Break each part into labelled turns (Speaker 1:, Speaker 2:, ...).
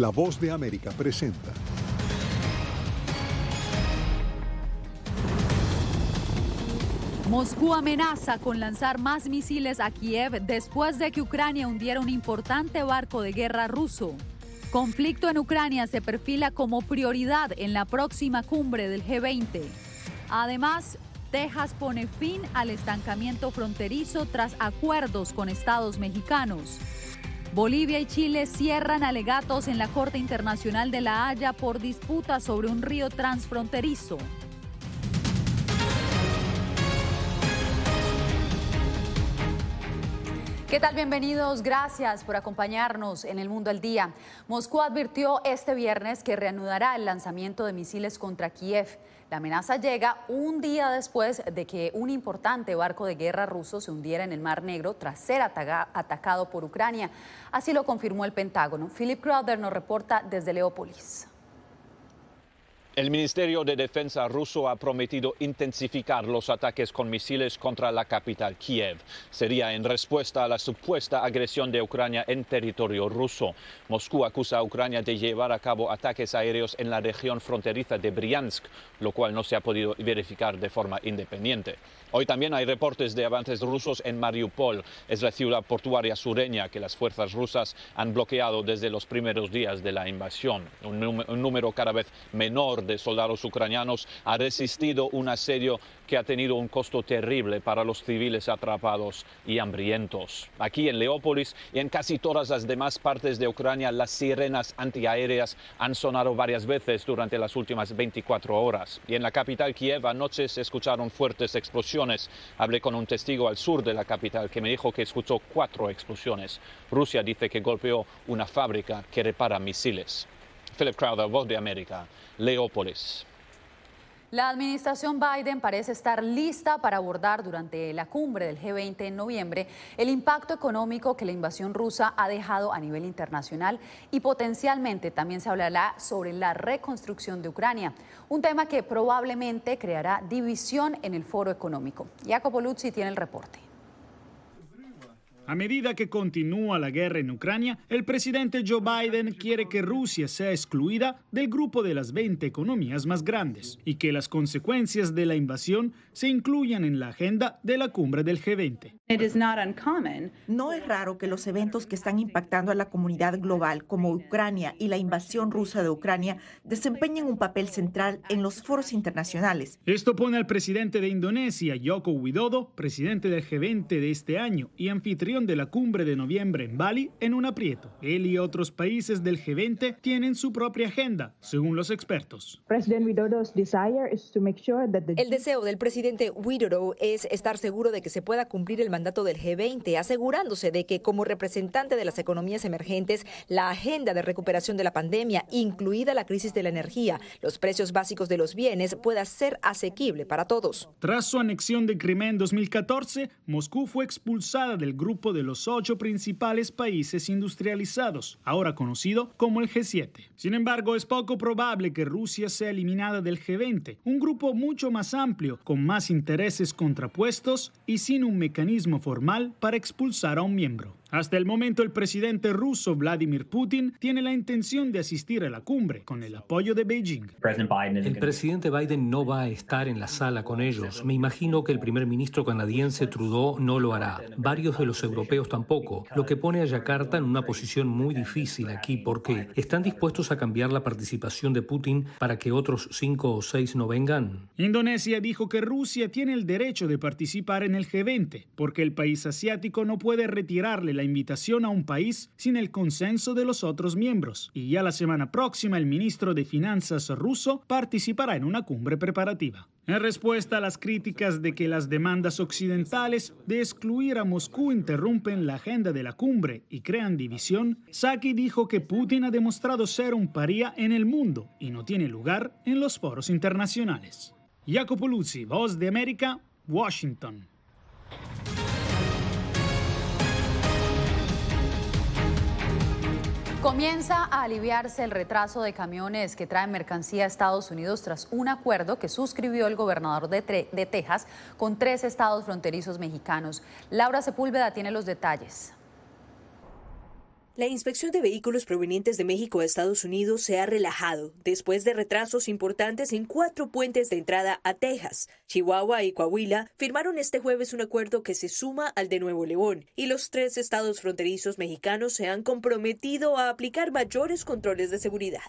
Speaker 1: La Voz de América presenta.
Speaker 2: Moscú amenaza con lanzar más misiles a Kiev después de que Ucrania hundiera un importante barco de guerra ruso. Conflicto en Ucrania se perfila como prioridad en la próxima cumbre del G20. Además, Texas pone fin al estancamiento fronterizo tras acuerdos con estados mexicanos. Bolivia y Chile cierran alegatos en la Corte Internacional de La Haya por disputa sobre un río transfronterizo. ¿Qué tal? Bienvenidos. Gracias por acompañarnos en El Mundo al Día. Moscú advirtió este viernes que reanudará el lanzamiento de misiles contra Kiev. La amenaza llega un día después de que un importante barco de guerra ruso se hundiera en el Mar Negro tras ser atacado por Ucrania. Así lo confirmó el Pentágono. Philip Crowder nos reporta desde Leópolis.
Speaker 3: El Ministerio de Defensa ruso ha prometido intensificar los ataques con misiles contra la capital, Kiev. Sería en respuesta a la supuesta agresión de Ucrania en territorio ruso. Moscú acusa a Ucrania de llevar a cabo ataques aéreos en la región fronteriza de Briansk, lo cual no se ha podido verificar de forma independiente. Hoy también hay reportes de avances rusos en Mariupol, es la ciudad portuaria sureña que las fuerzas rusas han bloqueado desde los primeros días de la invasión. Un número cada vez menor de soldados ucranianos ha resistido un asedio que ha tenido un costo terrible para los civiles atrapados y hambrientos. Aquí en Leópolis y en casi todas las demás partes de Ucrania, las sirenas antiaéreas han sonado varias veces durante las últimas 24 horas. Y en la capital, Kiev, anoche se escucharon fuertes explosiones. Hablé con un testigo al sur de la capital que me dijo que escuchó 4 explosiones. Rusia dice que golpeó una fábrica que repara misiles. Philip Crowder, Voz de América, Leópolis.
Speaker 2: La administración Biden parece estar lista para abordar durante la cumbre del G20 en noviembre el impacto económico que la invasión rusa ha dejado a nivel internacional y potencialmente también se hablará sobre la reconstrucción de Ucrania, un tema que probablemente creará división en el foro económico. Jacopo Luzzi tiene el reporte.
Speaker 4: A medida que continúa la guerra en Ucrania, el presidente Joe Biden quiere que Rusia sea excluida del grupo de las 20 economías más grandes y que las consecuencias de la invasión se incluyan en la agenda de la cumbre del G20.
Speaker 5: No es raro que los eventos que están impactando a la comunidad global, como Ucrania y la invasión rusa de Ucrania, desempeñen un papel central en los foros internacionales.
Speaker 4: Esto pone al presidente de Indonesia, Joko Widodo, presidente del G20 de este año y anfitrión de la cumbre de noviembre en Bali, en un aprieto. Él y otros países del G20 tienen su propia agenda, según los expertos.
Speaker 6: El deseo del presidente Widodo es estar seguro de que se pueda cumplir el mandato del G20, asegurándose de que como representante de las economías emergentes, la agenda de recuperación de la pandemia, incluida la crisis de la energía, los precios básicos de los bienes, pueda ser asequible para todos.
Speaker 4: Tras su anexión de Crimea en 2014, Moscú fue expulsada del grupo de los 8 principales países industrializados, ahora conocido como el G7. Sin embargo, es poco probable que Rusia sea eliminada del G20, un grupo mucho más amplio, con más intereses contrapuestos y sin un mecanismo formal para expulsar a un miembro. Hasta el momento, el presidente ruso Vladimir Putin tiene la intención de asistir a la cumbre con el apoyo de Beijing.
Speaker 7: El presidente Biden no va a estar en la sala con ellos. Me imagino que el primer ministro canadiense Trudeau no lo hará. Varios de los europeos tampoco, lo que pone a Yakarta en una posición muy difícil aquí porque están dispuestos a cambiar la participación de Putin para que otros 5 o 6 no vengan.
Speaker 4: Indonesia dijo que Rusia tiene el derecho de participar en el G20 porque el país asiático no puede retirarle la invitación a un país sin el consenso de los otros miembros. Y ya la semana próxima el ministro de Finanzas ruso participará en una cumbre preparativa. En respuesta a las críticas de que las demandas occidentales de excluir a Moscú interrumpen la agenda de la cumbre y crean división, Psaki dijo que Putin ha demostrado ser un paria en el mundo y no tiene lugar en los foros internacionales. Jacopo Luzzi, Voz de América, Washington.
Speaker 2: Comienza a aliviarse el retraso de camiones que traen mercancía a Estados Unidos tras un acuerdo que suscribió el gobernador de Texas con 3 estados fronterizos mexicanos. Laura Sepúlveda tiene los detalles.
Speaker 8: La inspección de vehículos provenientes de México a Estados Unidos se ha relajado después de retrasos importantes en 4 puentes de entrada a Texas. Chihuahua y Coahuila firmaron este jueves un acuerdo que se suma al de Nuevo León, y los 3 estados fronterizos mexicanos se han comprometido a aplicar mayores controles de seguridad.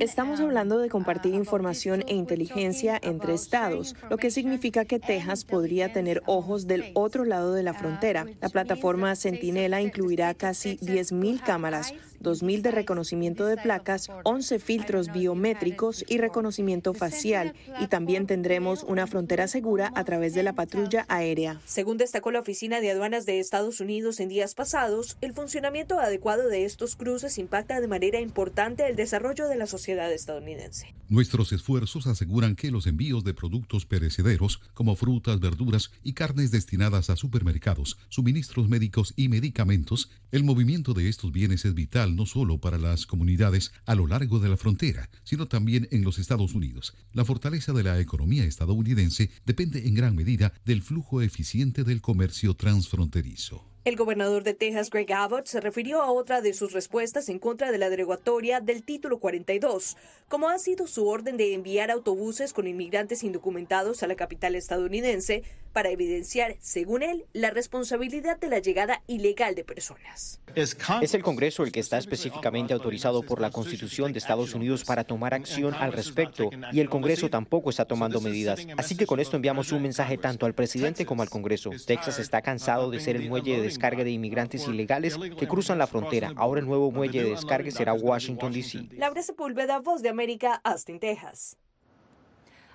Speaker 9: Estamos hablando de compartir información e inteligencia entre estados, lo que significa que Texas podría tener ojos del otro lado de la frontera. La plataforma Centinela incluirá casi 10.000 cámaras, 2.000 de reconocimiento de placas, 11 filtros biométricos y reconocimiento facial, y también tendremos una frontera segura a través de la patrulla aérea.
Speaker 8: Según destacó la Oficina de Aduanas de Estados Unidos en días pasados, el funcionamiento adecuado de estos cruces impacta de manera importante el desarrollo de la sociedad estadounidense.
Speaker 10: Nuestros esfuerzos aseguran que los envíos de productos perecederos como frutas, verduras y carnes destinadas a supermercados, suministros médicos y medicamentos, el movimiento de estos bienes es vital no solo para las comunidades a lo largo de la frontera, sino también en los Estados Unidos. La fortaleza de la economía estadounidense depende en gran medida del flujo eficiente del comercio transfronterizo.
Speaker 8: El gobernador de Texas, Greg Abbott, se refirió a otra de sus respuestas en contra de la derogatoria del Título 42, como ha sido su orden de enviar autobuses con inmigrantes indocumentados a la capital estadounidense para evidenciar, según él, la responsabilidad de la llegada ilegal de personas.
Speaker 11: Es el Congreso el que está específicamente autorizado por la Constitución de Estados Unidos para tomar acción al respecto, y el Congreso tampoco está tomando medidas. Así que con esto enviamos un mensaje tanto al presidente como al Congreso. Texas está cansado de ser el muelle de descarga de inmigrantes ilegales que cruzan la frontera. Ahora el nuevo muelle de descarga será Washington, D.C.
Speaker 8: Laura Sepúlveda, Voz de América, Austin, Texas.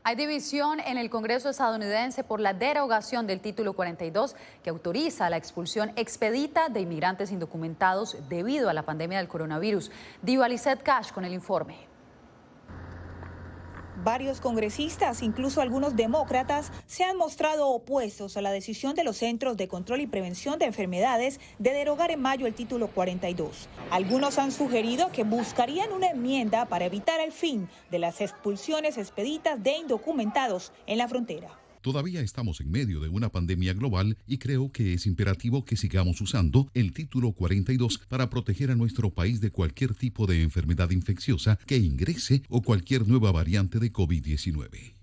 Speaker 2: Hay división en el Congreso estadounidense por la derogación del Título 42, que autoriza la expulsión expedita de inmigrantes indocumentados debido a la pandemia del coronavirus. Diva Lizette Cash con el informe.
Speaker 12: Varios congresistas, incluso algunos demócratas, se han mostrado opuestos a la decisión de los Centros de Control y Prevención de Enfermedades de derogar en mayo el Título 42. Algunos han sugerido que buscarían una enmienda para evitar el fin de las expulsiones expeditas de indocumentados en la frontera.
Speaker 10: Todavía estamos en medio de una pandemia global y creo que es imperativo que sigamos usando el Título 42 para proteger a nuestro país de cualquier tipo de enfermedad infecciosa que ingrese o cualquier nueva variante de COVID-19.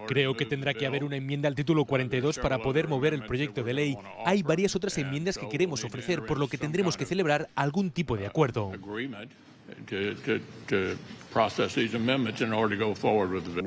Speaker 13: Creo que tendrá que haber una enmienda al Título 42 para poder mover el proyecto de ley. Hay varias otras enmiendas que queremos ofrecer, por lo que tendremos que celebrar algún tipo de acuerdo.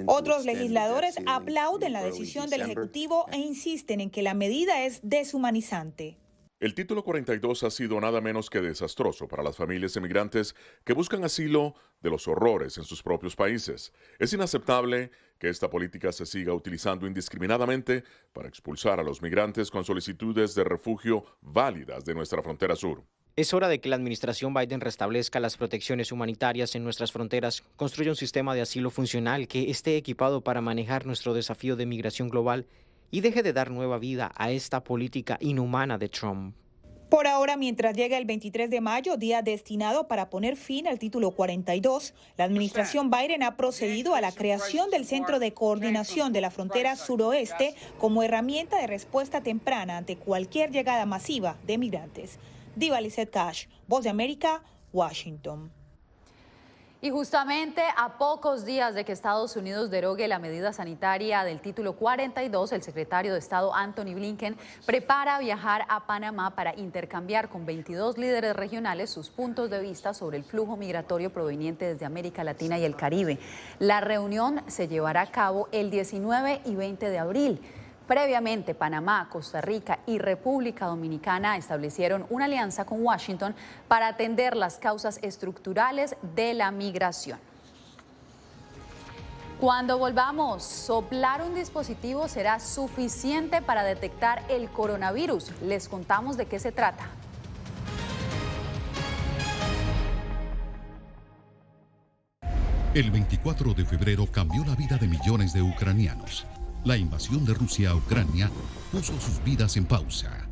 Speaker 12: Otros legisladores aplauden la decisión del Ejecutivo e insisten en que la medida es deshumanizante.
Speaker 14: El Título 42 ha sido nada menos que desastroso para las familias emigrantes que buscan asilo de los horrores en sus propios países. Es inaceptable que esta política se siga utilizando indiscriminadamente para expulsar a los migrantes con solicitudes de refugio válidas de nuestra frontera sur.
Speaker 11: Es hora de que la administración Biden restablezca las protecciones humanitarias en nuestras fronteras, construya un sistema de asilo funcional que esté equipado para manejar nuestro desafío de migración global y deje de dar nueva vida a esta política inhumana de Trump.
Speaker 12: Por ahora, mientras llega el 23 de mayo, día destinado para poner fin al Título 42, la administración Biden ha procedido a la creación del Centro de Coordinación de la Frontera Suroeste como herramienta de respuesta temprana ante cualquier llegada masiva de migrantes. Diva Lizette Cash, Voz de América, Washington.
Speaker 2: Y justamente a pocos días de que Estados Unidos derogue la medida sanitaria del Título 42, el secretario de Estado Antony Blinken prepara viajar a Panamá para intercambiar con 22 líderes regionales sus puntos de vista sobre el flujo migratorio proveniente desde América Latina y el Caribe. La reunión se llevará a cabo el 19 y 20 de abril. Previamente, Panamá, Costa Rica y República Dominicana establecieron una alianza con Washington para atender las causas estructurales de la migración. Cuando volvamos, soplar un dispositivo será suficiente para detectar el coronavirus. Les contamos de qué se trata.
Speaker 10: El 24 de febrero cambió la vida de millones de ucranianos. La invasión de Rusia a Ucrania puso sus vidas en pausa.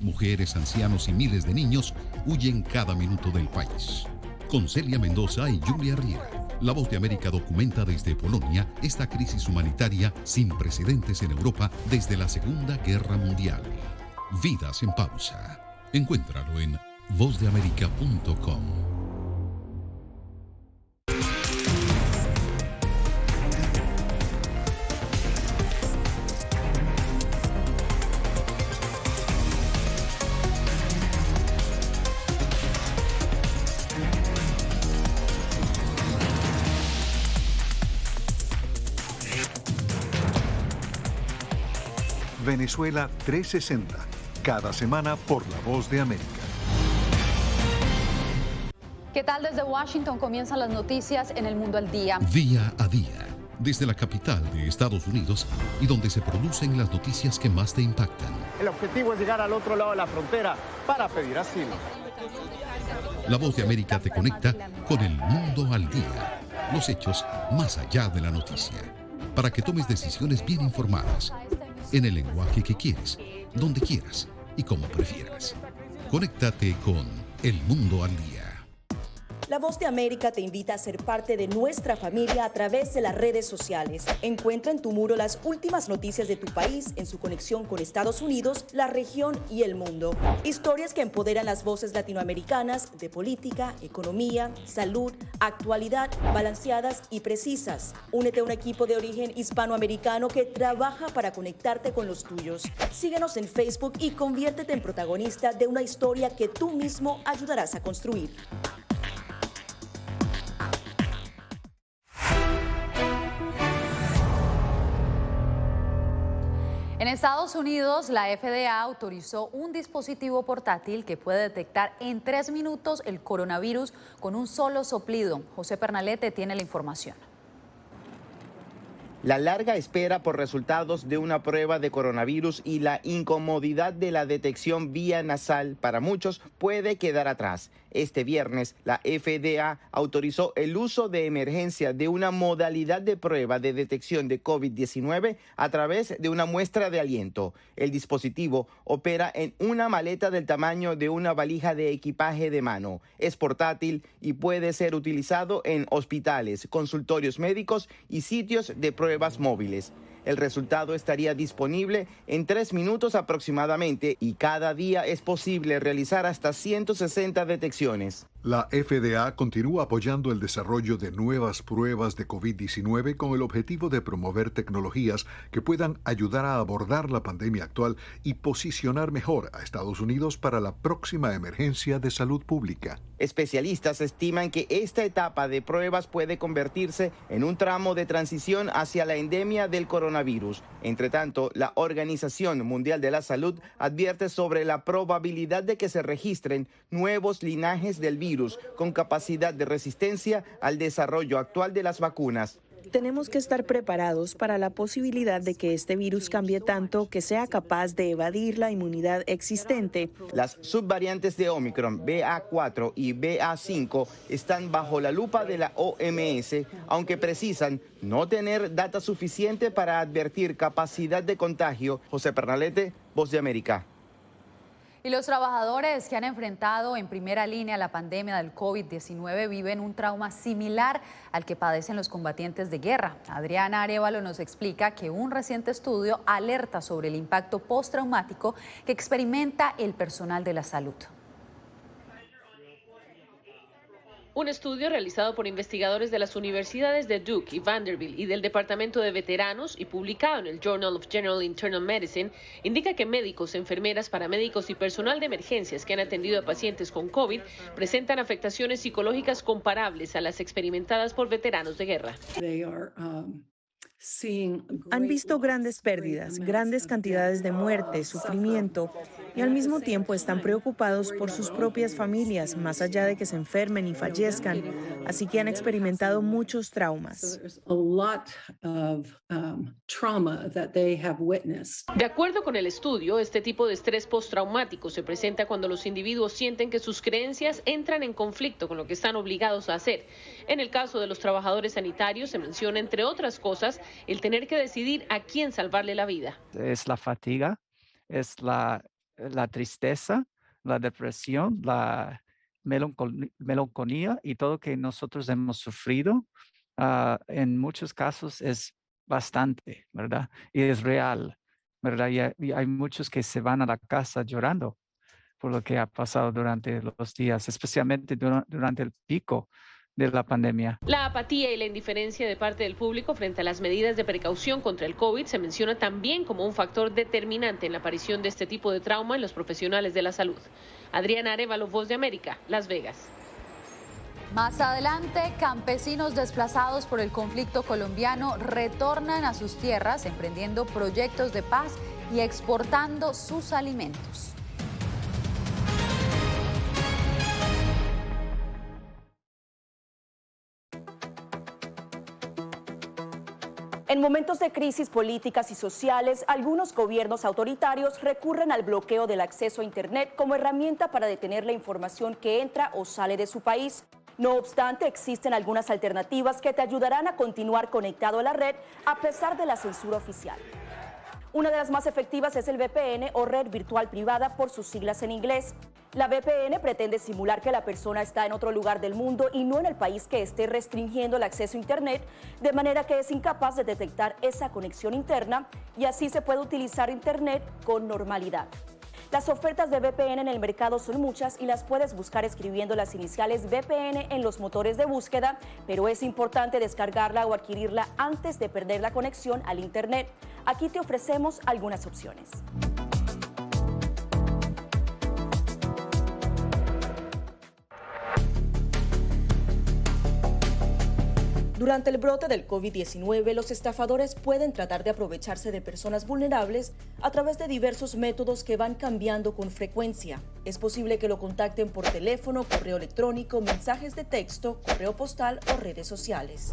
Speaker 10: Mujeres, ancianos y miles de niños huyen cada minuto del país. Con Celia Mendoza y Julia Riera, La Voz de América documenta desde Polonia esta crisis humanitaria sin precedentes en Europa desde la Segunda Guerra Mundial. Vidas en pausa. Encuéntralo en vozdeamerica.com.
Speaker 1: Venezuela 360, cada semana por La Voz de América.
Speaker 2: ¿Qué tal? Desde Washington comienzan las noticias en El Mundo al Día.
Speaker 10: Día a día, desde la capital de Estados Unidos y donde se producen las noticias que más te impactan.
Speaker 15: El objetivo es llegar al otro lado de la frontera para pedir asilo.
Speaker 10: La Voz de América te conecta con El Mundo al Día, los hechos más allá de la noticia, para que tomes decisiones bien informadas, en el lenguaje que quieres, donde quieras y como prefieras. Conéctate con El Mundo al Día.
Speaker 16: La Voz de América te invita a ser parte de nuestra familia a través de las redes sociales. Encuentra en tu muro las últimas noticias de tu país en su conexión con Estados Unidos, la región y el mundo. Historias que empoderan las voces latinoamericanas de política, economía, salud, actualidad, balanceadas y precisas. Únete a un equipo de origen hispanoamericano que trabaja para conectarte con los tuyos. Síguenos en Facebook y conviértete en protagonista de una historia que tú mismo ayudarás a construir.
Speaker 2: En Estados Unidos, la FDA autorizó un dispositivo portátil que puede detectar en 3 minutos el coronavirus con un solo soplido. José Pernalete tiene la información.
Speaker 17: La larga espera por resultados de una prueba de coronavirus y la incomodidad de la detección vía nasal para muchos puede quedar atrás. Este viernes, la FDA autorizó el uso de emergencia de una modalidad de prueba de detección de COVID-19 a través de una muestra de aliento. El dispositivo opera en una maleta del tamaño de una valija de equipaje de mano. Es portátil y puede ser utilizado en hospitales, consultorios médicos y sitios de pruebas móviles. El resultado estaría disponible en 3 minutos aproximadamente y cada día es posible realizar hasta 160 detecciones.
Speaker 1: La FDA continúa apoyando el desarrollo de nuevas pruebas de COVID-19 con el objetivo de promover tecnologías que puedan ayudar a abordar la pandemia actual y posicionar mejor a Estados Unidos para la próxima emergencia de salud pública.
Speaker 17: Especialistas estiman que esta etapa de pruebas puede convertirse en un tramo de transición hacia la endemia del coronavirus. Entre tanto, la Organización Mundial de la Salud advierte sobre la probabilidad de que se registren nuevos linajes del virus con capacidad de resistencia al desarrollo actual de las vacunas.
Speaker 9: Tenemos que estar preparados para la posibilidad de que este virus cambie tanto que sea capaz de evadir la inmunidad existente.
Speaker 17: Las subvariantes de Omicron, BA4 y BA5, están bajo la lupa de la OMS, aunque precisan no tener data suficiente para advertir capacidad de contagio. José Pernalete, Voz de América.
Speaker 2: Y los trabajadores que han enfrentado en primera línea la pandemia del COVID-19 viven un trauma similar al que padecen los combatientes de guerra. Adriana Arévalo nos explica que un reciente estudio alerta sobre el impacto postraumático que experimenta el personal de la salud.
Speaker 18: Un estudio realizado por investigadores de las universidades de Duke y Vanderbilt y del Departamento de Veteranos y publicado en el Journal of General Internal Medicine indica que médicos, enfermeras, paramédicos y personal de emergencias que han atendido a pacientes con COVID presentan afectaciones psicológicas comparables a las experimentadas por veteranos de guerra.
Speaker 9: Han visto grandes pérdidas, grandes cantidades de muerte, sufrimiento, y al mismo tiempo están preocupados por sus propias familias, más allá de que se enfermen y fallezcan, así que han experimentado muchos traumas.
Speaker 18: De acuerdo con el estudio, este tipo de estrés postraumático se presenta cuando los individuos sienten que sus creencias entran en conflicto con lo que están obligados a hacer. En el caso de los trabajadores sanitarios se menciona, entre otras cosas, el tener que decidir a quién salvarle la vida.
Speaker 19: Es la fatiga, es la tristeza, la depresión, la melancolía y todo que nosotros hemos sufrido. En muchos casos es bastante, ¿verdad? Y es real, ¿verdad? Y hay muchos que se van a la casa llorando por lo que ha pasado durante los días, especialmente durante el pico de la pandemia.
Speaker 18: La apatía y la indiferencia de parte del público frente a las medidas de precaución contra el COVID se menciona también como un factor determinante en la aparición de este tipo de trauma en los profesionales de la salud. Adriana Arévalo, Voz de América, Las Vegas.
Speaker 2: Más adelante, campesinos desplazados por el conflicto colombiano retornan a sus tierras, emprendiendo proyectos de paz y exportando sus alimentos.
Speaker 16: En momentos de crisis políticas y sociales, algunos gobiernos autoritarios recurren al bloqueo del acceso a Internet como herramienta para detener la información que entra o sale de su país. No obstante, existen algunas alternativas que te ayudarán a continuar conectado a la red a pesar de la censura oficial. Una de las más efectivas es el VPN o red virtual privada por sus siglas en inglés. La VPN pretende simular que la persona está en otro lugar del mundo y no en el país que esté restringiendo el acceso a Internet, de manera que es incapaz de detectar esa conexión interna y así se puede utilizar Internet con normalidad. Las ofertas de VPN en el mercado son muchas y las puedes buscar escribiendo las iniciales VPN en los motores de búsqueda, pero es importante descargarla o adquirirla antes de perder la conexión al Internet. Aquí te ofrecemos algunas opciones. Durante el brote del COVID-19, los estafadores pueden tratar de aprovecharse de personas vulnerables a través de diversos métodos que van cambiando con frecuencia. Es posible que lo contacten por teléfono, correo electrónico, mensajes de texto, correo postal o redes sociales.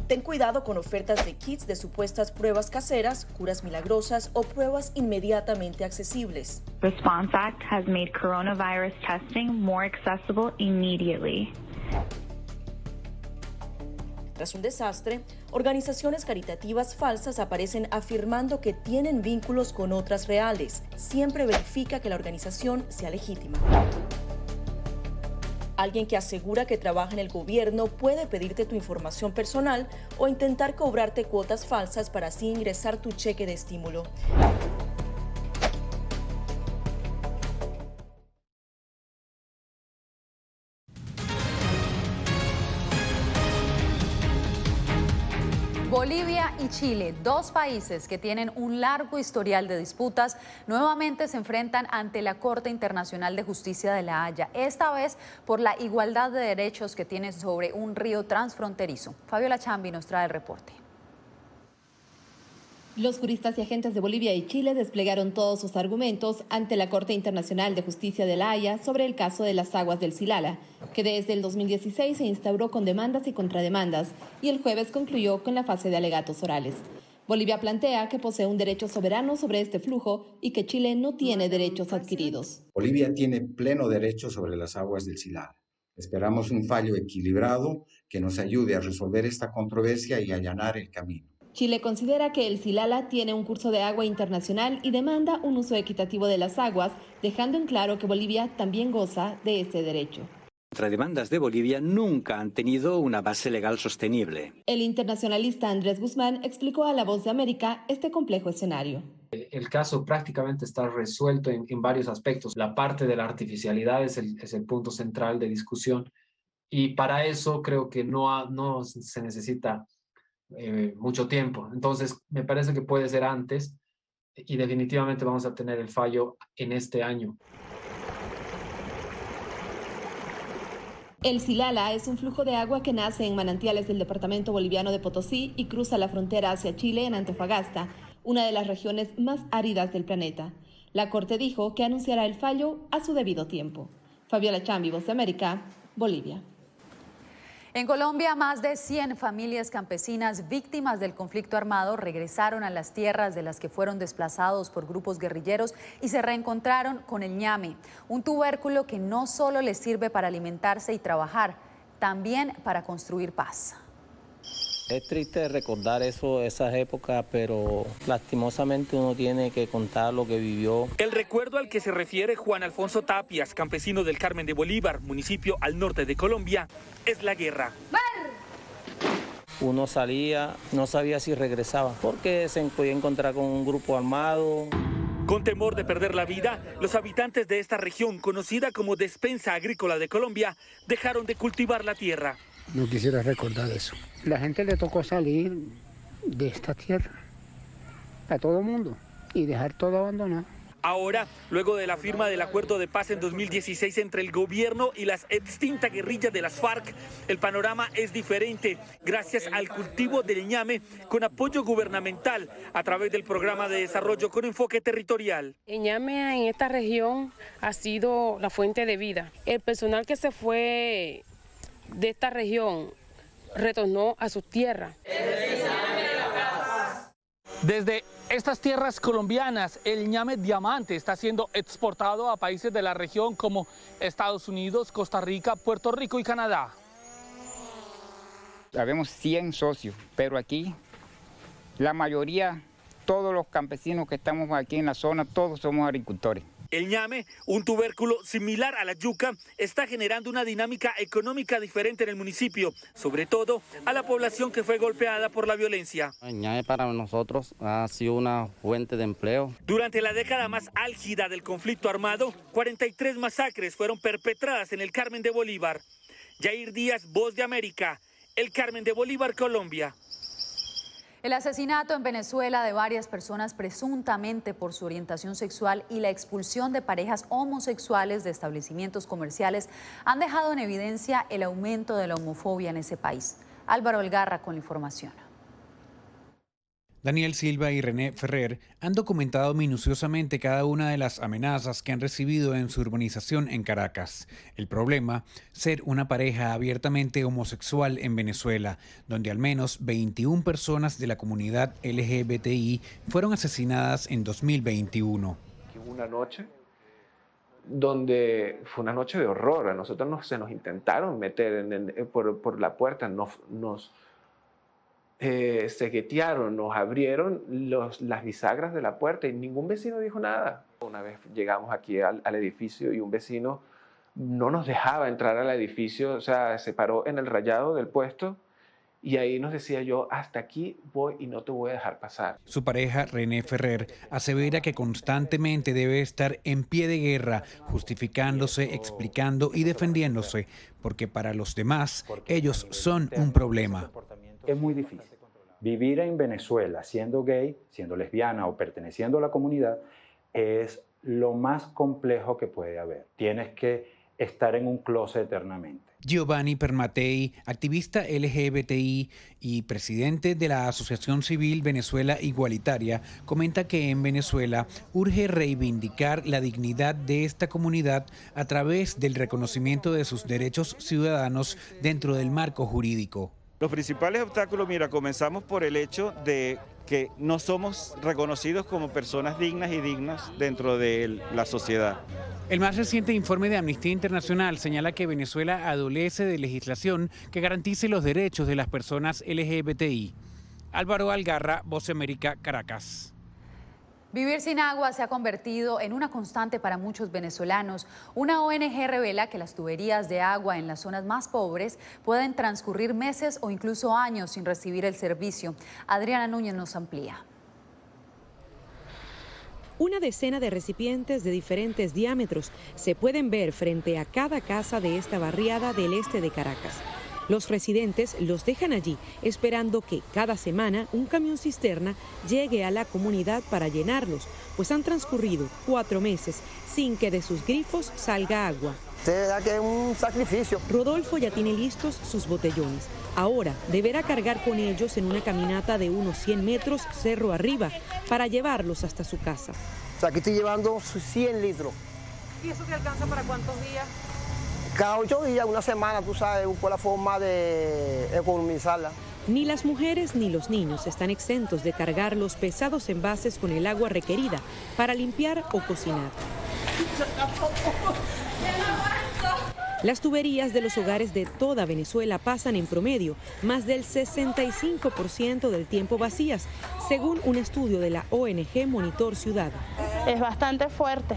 Speaker 16: Ten cuidado con ofertas de kits de supuestas pruebas caseras, curas milagrosas o pruebas inmediatamente accesibles.
Speaker 20: Response Act has made coronavirus testing more accessible immediately.
Speaker 16: Tras un desastre, organizaciones caritativas falsas aparecen afirmando que tienen vínculos con otras reales. Siempre verifica que la organización sea legítima. Alguien que asegura que trabaja en el gobierno puede pedirte tu información personal o intentar cobrarte cuotas falsas para así ingresar tu cheque de estímulo.
Speaker 2: Bolivia y Chile, dos países que tienen un largo historial de disputas, nuevamente se enfrentan ante la Corte Internacional de Justicia de La Haya, esta vez por la igualdad de derechos que tiene sobre un río transfronterizo. Fabiola Chambi nos trae el reporte.
Speaker 21: Los juristas y agentes de Bolivia y Chile desplegaron todos sus argumentos ante la Corte Internacional de Justicia de La Haya sobre el caso de las aguas del Silala, que desde el 2016 se instauró con demandas y contrademandas y el jueves concluyó con la fase de alegatos orales. Bolivia plantea que posee un derecho soberano sobre este flujo y que Chile no tiene derechos adquiridos.
Speaker 22: Bolivia tiene pleno derecho sobre las aguas del Silala. Esperamos un fallo equilibrado que nos ayude a resolver esta controversia y allanar el camino.
Speaker 21: Chile considera que el Silala tiene un curso de agua internacional y demanda un uso equitativo de las aguas, dejando en claro que Bolivia también goza de ese derecho.
Speaker 23: Las contrademandas de Bolivia nunca han tenido una base legal sostenible.
Speaker 21: El internacionalista Andrés Guzmán explicó a La Voz de América este complejo escenario.
Speaker 24: El caso prácticamente está resuelto en varios aspectos. La parte de la artificialidad es el punto central de discusión y para eso creo que no se necesita mucho tiempo. Entonces, me parece que puede ser antes y definitivamente vamos a tener el fallo en este año.
Speaker 21: El Silala es un flujo de agua que nace en manantiales del departamento boliviano de Potosí y cruza la frontera hacia Chile en Antofagasta, una de las regiones más áridas del planeta. La Corte dijo que anunciará el fallo a su debido tiempo. Fabiola Chambi, Voz de América, Bolivia.
Speaker 2: En Colombia, más de 100 familias campesinas víctimas del conflicto armado regresaron a las tierras de las que fueron desplazados por grupos guerrilleros y se reencontraron con el ñame, un tubérculo que no solo les sirve para alimentarse y trabajar, también para construir paz.
Speaker 25: Es triste recordar esas épocas, pero lastimosamente uno tiene que contar lo que vivió.
Speaker 26: El recuerdo al que se refiere Juan Alfonso Tapias, campesino del Carmen de Bolívar, municipio al norte de Colombia, es la guerra.
Speaker 25: Uno salía, no sabía si regresaba, porque se podía encontrar con un grupo armado.
Speaker 26: Con temor de perder la vida, los habitantes de esta región, conocida como Despensa Agrícola de Colombia, dejaron de cultivar la tierra.
Speaker 3: No quisiera recordar eso. La gente le tocó salir de esta tierra, a todo el mundo, y dejar todo abandonado.
Speaker 26: Ahora, luego de la firma del acuerdo de paz en 2016 entre el gobierno y las extinta guerrilla de las FARC, el panorama es diferente gracias al cultivo del ñame con apoyo gubernamental a través del programa de desarrollo con enfoque territorial.
Speaker 4: El ñame en esta región ha sido la fuente de vida. El personal que se fue de esta región retornó a sus tierras.
Speaker 26: Desde estas tierras colombianas, el ñame diamante está siendo exportado a países de la región como Estados Unidos, Costa Rica, Puerto Rico y Canadá.
Speaker 5: Habemos 100 socios, pero aquí la mayoría, todos los campesinos que estamos aquí en la zona, todos somos agricultores.
Speaker 26: El ñame, un tubérculo similar a la yuca, está generando una dinámica económica diferente en el municipio, sobre todo a la población que fue golpeada por la violencia.
Speaker 6: El ñame para nosotros ha sido una fuente de empleo.
Speaker 26: Durante la década más álgida del conflicto armado, 43 masacres fueron perpetradas en el Carmen de Bolívar. Yair Díaz, Voz de América, el Carmen de Bolívar, Colombia.
Speaker 2: El asesinato en Venezuela de varias personas presuntamente por su orientación sexual y la expulsión de parejas homosexuales de establecimientos comerciales han dejado en evidencia el aumento de la homofobia en ese país. Álvaro Algarra con la información.
Speaker 7: Daniel Silva y René Ferrer han documentado minuciosamente cada una de las amenazas que han recibido en su urbanización en Caracas. El problema, ser una pareja abiertamente homosexual en Venezuela, donde al menos 21 personas de la comunidad LGBTI fueron asesinadas en 2021.
Speaker 8: Una noche donde fue una noche de horror. A nosotros se nos intentaron meter por la puerta, nos seguetearon, nos abrieron las bisagras de la puerta y ningún vecino dijo nada. Una vez llegamos aquí al edificio y un vecino no nos dejaba entrar al edificio, o sea, se paró en el rayado del puesto y ahí nos decía yo, hasta aquí voy y no te voy a dejar pasar.
Speaker 7: Su pareja, René Ferrer, asevera que constantemente debe estar en pie de guerra, justificándose, explicando y defendiéndose, porque para los demás, ellos son un problema.
Speaker 27: Es muy difícil. Vivir en Venezuela siendo gay, siendo lesbiana o perteneciendo a la comunidad es lo más complejo que puede haber. Tienes que estar en un closet eternamente.
Speaker 7: Giovanni Permatei, activista LGBTI y presidente de la Asociación Civil Venezuela Igualitaria, comenta que en Venezuela urge reivindicar la dignidad de esta comunidad a través del reconocimiento de sus derechos ciudadanos dentro del marco jurídico.
Speaker 28: Los principales obstáculos, mira, comenzamos por el hecho de que no somos reconocidos como personas dignas y dignas dentro de la sociedad.
Speaker 7: El más reciente informe de Amnistía Internacional señala que Venezuela adolece de legislación que garantice los derechos de las personas LGBTI. Álvaro Algarra, Voz de América, Caracas.
Speaker 2: Vivir sin agua se ha convertido en una constante para muchos venezolanos. Una ONG revela que las tuberías de agua en las zonas más pobres pueden transcurrir meses o incluso años sin recibir el servicio. Adriana Núñez nos amplía.
Speaker 29: Una decena de recipientes de diferentes diámetros se pueden ver frente a cada casa de esta barriada del este de Caracas. Los residentes los dejan allí, esperando que cada semana un camión cisterna llegue a la comunidad para llenarlos, pues han transcurrido 4 meses sin que de sus grifos salga agua.
Speaker 30: ¿Será que es un sacrificio?
Speaker 29: Rodolfo ya tiene listos sus botellones. Ahora deberá cargar con ellos en una caminata de unos 100 metros cerro arriba para llevarlos hasta su casa.
Speaker 30: O sea, aquí estoy llevando 100 litros.
Speaker 29: ¿Y eso te alcanza para cuántos días?
Speaker 30: Cada 8 días, una semana, tú sabes, busco la forma de economizarla.
Speaker 29: Ni las mujeres ni los niños están exentos de cargar los pesados envases con el agua requerida para limpiar o cocinar. Las tuberías de los hogares de toda Venezuela pasan en promedio más del 65% del tiempo vacías, según un estudio de la ONG Monitor Ciudad.
Speaker 31: Es bastante fuerte.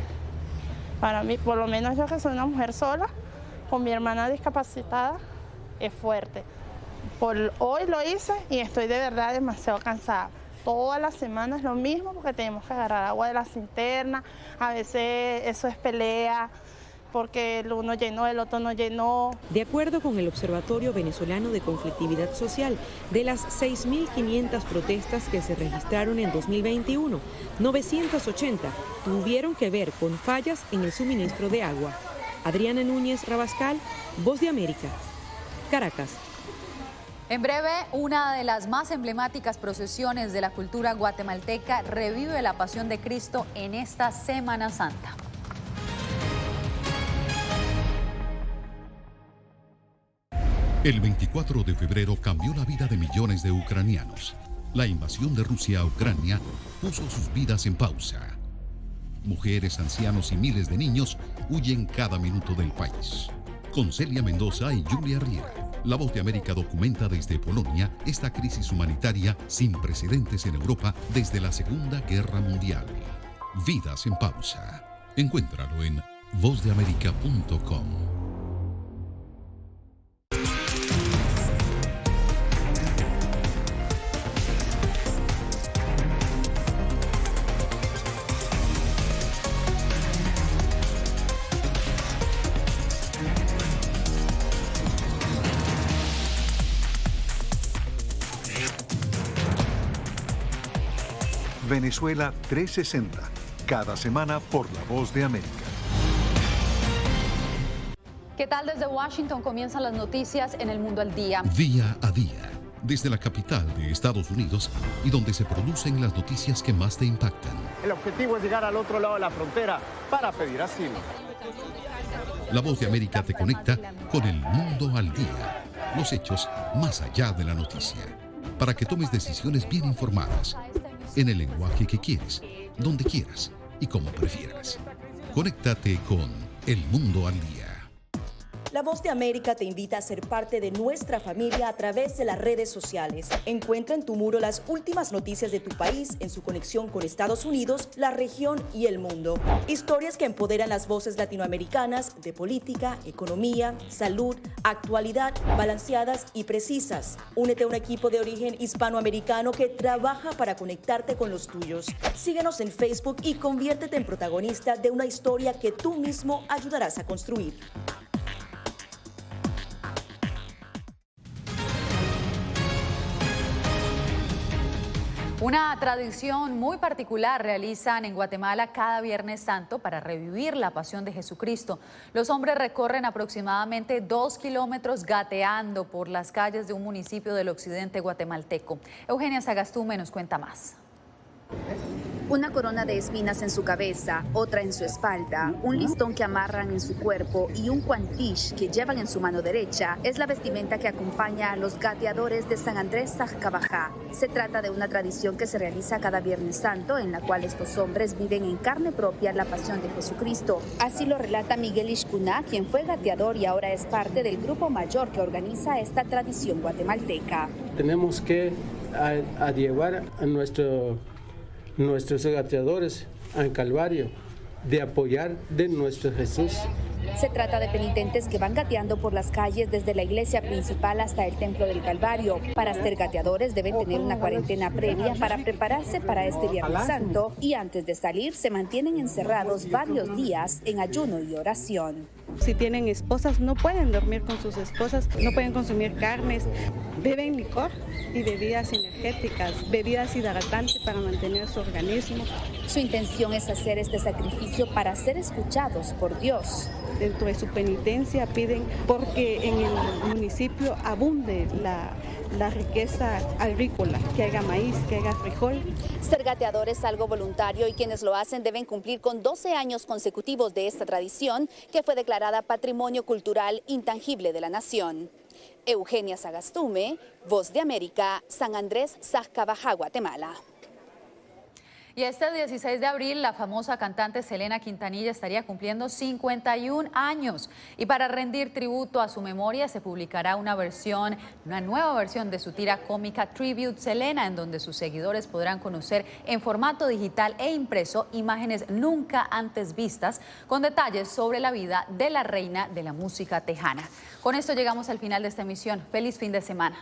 Speaker 31: Para mí, por lo menos yo que soy una mujer sola, con mi hermana discapacitada, es fuerte. Por hoy lo hice y estoy de verdad demasiado cansada. todas las semanas lo mismo porque tenemos que agarrar agua de la cisterna, a veces eso es pelea, porque el uno llenó, el otro no llenó.
Speaker 29: De acuerdo con el Observatorio Venezolano de Conflictividad Social, de las 6.500 protestas que se registraron en 2021, 980 tuvieron que ver con fallas en el suministro de agua. Adriana Núñez Rabascal, Voz de América, Caracas.
Speaker 2: En breve, una de las más emblemáticas procesiones de la cultura guatemalteca revive la pasión de Cristo en esta Semana Santa.
Speaker 1: El 24 de febrero cambió la vida de millones de ucranianos. La invasión de Rusia a Ucrania puso sus vidas en pausa. Mujeres, ancianos y miles de niños huyen cada minuto del país. Con Celia Mendoza y Julia Riera, La Voz de América documenta desde Polonia esta crisis humanitaria sin precedentes en Europa desde la Segunda Guerra Mundial. Vidas en pausa. Encuéntralo en vozdeamerica.com.
Speaker 9: Venezuela 360, cada semana por La Voz de América.
Speaker 2: ¿Qué tal? Desde Washington comienzan las noticias en El Mundo al Día.
Speaker 1: Día a día, desde la capital de Estados Unidos y donde se producen las noticias que más te impactan.
Speaker 10: El objetivo es llegar al otro lado de la frontera para pedir asilo.
Speaker 1: La Voz de América te conecta con El Mundo al Día, los hechos más allá de la noticia, para que tomes decisiones bien informadas, en el lenguaje que quieres, donde quieras y como prefieras. Conéctate con El Mundo al Día.
Speaker 16: La Voz de América te invita a ser parte de nuestra familia a través de las redes sociales. Encuentra en tu muro las últimas noticias de tu país en su conexión con Estados Unidos, la región y el mundo. Historias que empoderan las voces latinoamericanas de política, economía, salud, actualidad, balanceadas y precisas. Únete a un equipo de origen hispanoamericano que trabaja para conectarte con los tuyos. Síguenos en Facebook y conviértete en protagonista de una historia que tú mismo ayudarás a construir.
Speaker 2: Una tradición muy particular realizan en Guatemala cada Viernes Santo para revivir la pasión de Jesucristo. Los hombres recorren aproximadamente 2 kilómetros gateando por las calles de un municipio del occidente guatemalteco. Eugenia Sagastume nos cuenta más.
Speaker 11: Una corona de espinas en su cabeza, otra en su espalda, un listón que amarran en su cuerpo y un cuantish que llevan en su mano derecha es la vestimenta que acompaña a los gateadores de San Andrés Sajcabajá. Se trata de una tradición que se realiza cada Viernes Santo en la cual estos hombres viven en carne propia la pasión de Jesucristo. Así lo relata Miguel Ishkuná, quien fue gateador y ahora es parte del grupo mayor que organiza esta tradición guatemalteca.
Speaker 12: Tenemos que llevar a nuestros gateadores al Calvario, de apoyar de nuestro Jesús.
Speaker 11: Se trata de penitentes que van gateando por las calles desde la iglesia principal hasta el Templo del Calvario. Para ser gateadores deben tener una cuarentena previa para prepararse para este Viernes Santo y antes de salir se mantienen encerrados varios días en ayuno y oración.
Speaker 13: Si tienen esposas, no pueden dormir con sus esposas, no pueden consumir carnes, beben licor y bebidas energéticas, bebidas hidratantes para mantener su organismo.
Speaker 11: Su intención es hacer este sacrificio para ser escuchados por Dios.
Speaker 13: Dentro de su penitencia piden porque en el municipio abunde la riqueza agrícola, que haya maíz, que haya frijol.
Speaker 11: Ser gateador es algo voluntario y quienes lo hacen deben cumplir con 12 años consecutivos de esta tradición que fue declarada Patrimonio Cultural Intangible de la Nación. Eugenia Sagastume, Voz de América, San Andrés Sajcabajá, Guatemala.
Speaker 2: Y este 16 de abril, la famosa cantante Selena Quintanilla estaría cumpliendo 51 años. Y para rendir tributo a su memoria, se publicará una nueva versión de su tira cómica Tribute Selena, en donde sus seguidores podrán conocer en formato digital e impreso imágenes nunca antes vistas, con detalles sobre la vida de la reina de la música tejana. Con esto llegamos al final de esta emisión. Feliz fin de semana.